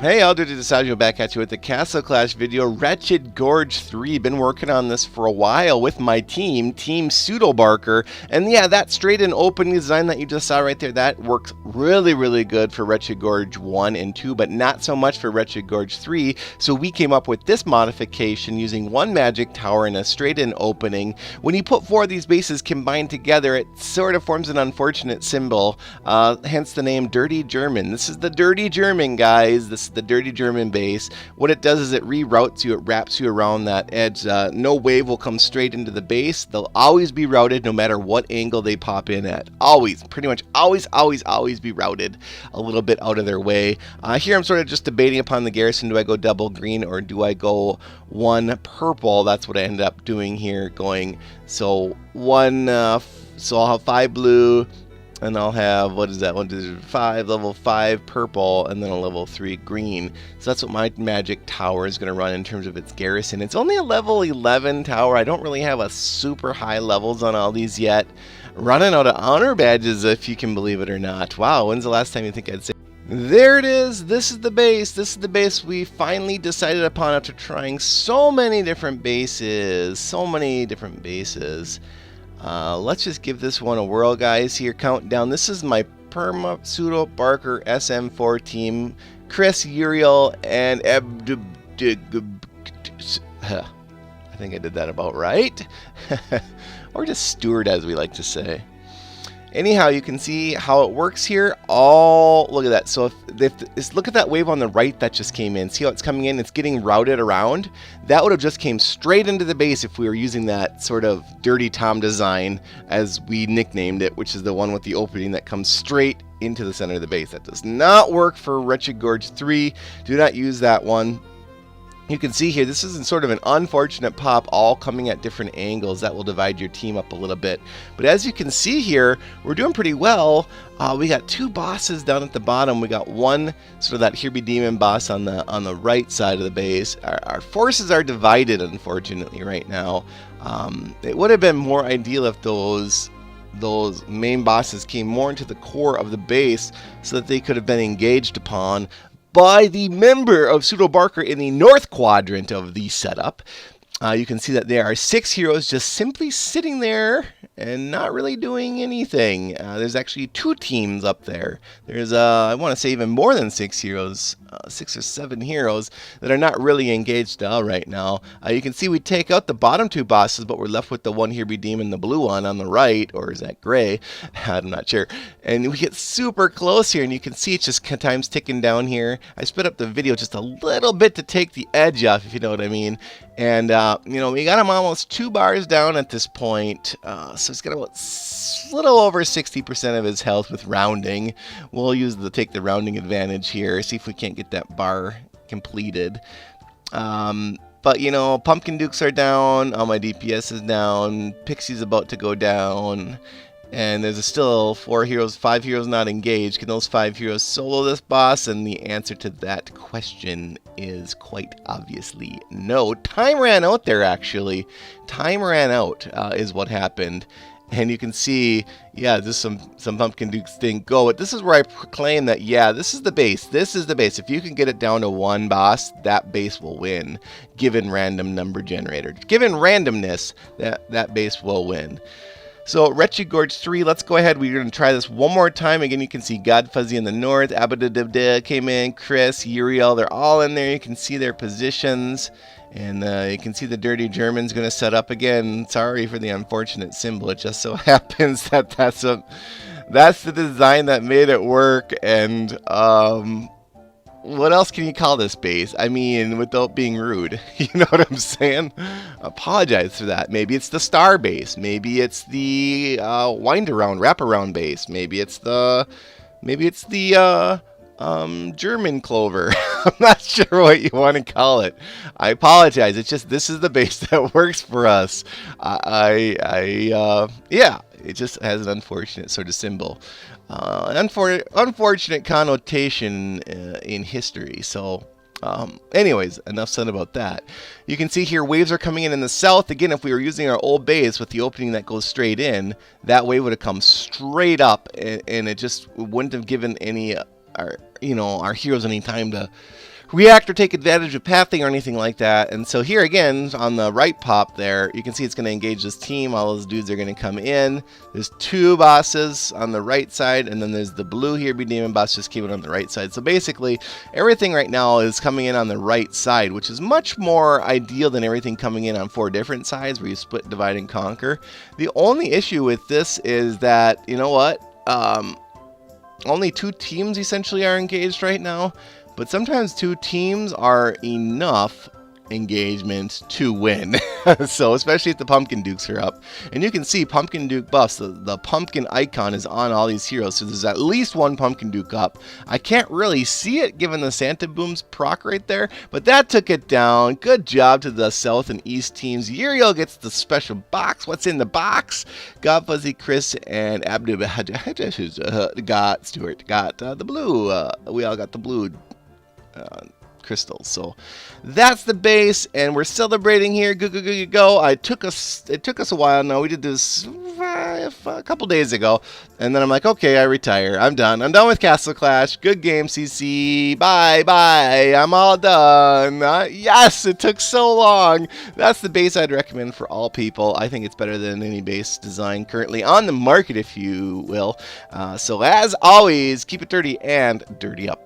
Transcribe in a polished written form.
Hey, I'll do Distaggio back at you with the Castle Clash video, Wretched Gorge 3. Been working on this for a while with my team Pseudo Barker. And yeah, that straight and open design that you just saw right there, that works really good for Wretched Gorge 1 and 2, but not so much for Wretched Gorge 3. So we came up with this modification using one magic tower and a straight in opening. When you put four of these bases combined together, it sort of forms an unfortunate symbol, hence the name Dirty German. This is the Dirty German, guys. This is the Dirty German base. What it does is it reroutes you, it wraps you around that edge. No wave will come straight into the base. They'll always be routed no matter what angle they pop in at. Always, pretty much always be routed a little bit out of their way. Here I'm sort of just debating upon the garrison. Do I go double green or do I go one purple? That's what I ended up doing here, going so one, so I'll have 5 blue, and I'll have, what is that, 1, 2, 3, 5, level 5 purple, and then a level 3 green. So that's what my magic tower is going to run in terms of its garrison. It's only a level 11 tower. I don't really have a super high levels on all these yet. Running out of honor badges, if you can believe it or not. Wow, when's the last time you think I'd say? There it is. This is the base. This is the base we finally decided upon after trying so many different bases. Let's just give this one a whirl, guys. Here, countdown. This is my Perma Pseudo Barker SM4 team. Chris, Uriel, and I think I did that about right. Or just Stewart, as we like to say. Anyhow, you can see how it works here. Look at that. So look at that wave on the right that just came in. See how it's coming in? It's getting routed around. That would have just came straight into the base if we were using that sort of Dirty Tom design, as we nicknamed it, which is the one with the opening that comes straight into the center of the base. That does not work for Wretched Gorge 3. Do not use that one. You can see here, this is sort of an unfortunate pop, all coming at different angles. That will divide your team up a little bit. But as you can see here, we're doing pretty well. We got 2 bosses down at the bottom. We got one sort of that Here Be Demon boss on the right side of the base. Our forces are divided, unfortunately, right now. It would have been more ideal if those main bosses came more into the core of the base so that they could have been engaged upon by the member of Pseudo Barker in the north quadrant of the setup. You can see that there are 6 heroes just simply sitting there and not really doing anything. There's actually 2 teams up there. There's, I want to say, even more than 6 heroes, 6 or 7 heroes that are not really engaged right now. You can see we take out the bottom 2 bosses, but we're left with the one Here Be Demon, the blue one on the right, or is that gray? I'm not sure. And we get super close here, and you can see it's just time's ticking down here. I sped up the video just a little bit to take the edge off, if you know what I mean. And, you know, we got him almost 2 bars down at this point, so he's got about a little over 60% of his health with rounding. We'll take the rounding advantage here, see if we can't get that bar completed. But, you know, Pumpkin Dukes are down, all my DPS is down, Pixie's about to go down. And there's still 5 heroes not engaged. Can those 5 heroes solo this boss? And the answer to that question is quite obviously no. Time ran out there, actually. Time ran out is what happened. And you can see, yeah, just some Pumpkin Dukes didn't go. But this is where I proclaim that, yeah, this is the base. This is the base. If you can get it down to 1 boss, that base will win. Given random number generator. Given randomness, that base will win. So, Wretched Gorge 3, let's go ahead. We're going to try this one more time. Again, you can see God Fuzzy in the north, Abadadabda came in, Chris, Uriel, they're all in there. You can see their positions. And you can see the Dirty German's going to set up again. Sorry for the unfortunate symbol. It just so happens that that's the design that made it work. And what else can you call this base? I mean, without being rude. You know what I'm saying? Apologize for that. Maybe it's the star base. Maybe it's the wraparound base. Maybe it's the German clover. I'm not sure what you want to call it. I apologize. It's just, this is the base that works for us. Yeah, it just has an unfortunate sort of symbol. Unfortunate connotation in history. So, anyways, enough said about that. You can see here waves are coming in the south. Again, if we were using our old base with the opening that goes straight in, that wave would have come straight up, and it just wouldn't have given any our heroes any time to react or take advantage of pathing or anything like that. And so here again, on the right pop there, you can see it's going to engage this team. All those dudes are going to come in. There's 2 bosses on the right side, and then there's the blue here, be demon boss, just came in on the right side. So basically, everything right now is coming in on the right side, which is much more ideal than everything coming in on 4 different sides where you split, divide, and conquer. The only issue with this is that, you know what, only 2 teams essentially are engaged right now. But sometimes 2 teams are enough engagement to win. So especially if the Pumpkin Dukes are up. And you can see Pumpkin Duke buffs. The pumpkin icon is on all these heroes. So there's at least 1 Pumpkin Duke up. I can't really see it given the Santa Boom's proc right there. But that took it down. Good job to the South and East teams. Uriel gets the special box. What's in the box? Got Fuzzy Chris and Abdu got Stuart. Got the blue. We all got the blue. Crystals. So that's the base, and we're celebrating here. Go. It took us a while. Now we did this a couple days ago, and then I'm like, okay, I retire. I'm done with Castle Clash. Good game, CC. Bye. I'm all done. Yes, it took so long. That's the base I'd recommend for all people. I think it's better than any base design currently on the market, if you will. So as always, keep it dirty and dirty up.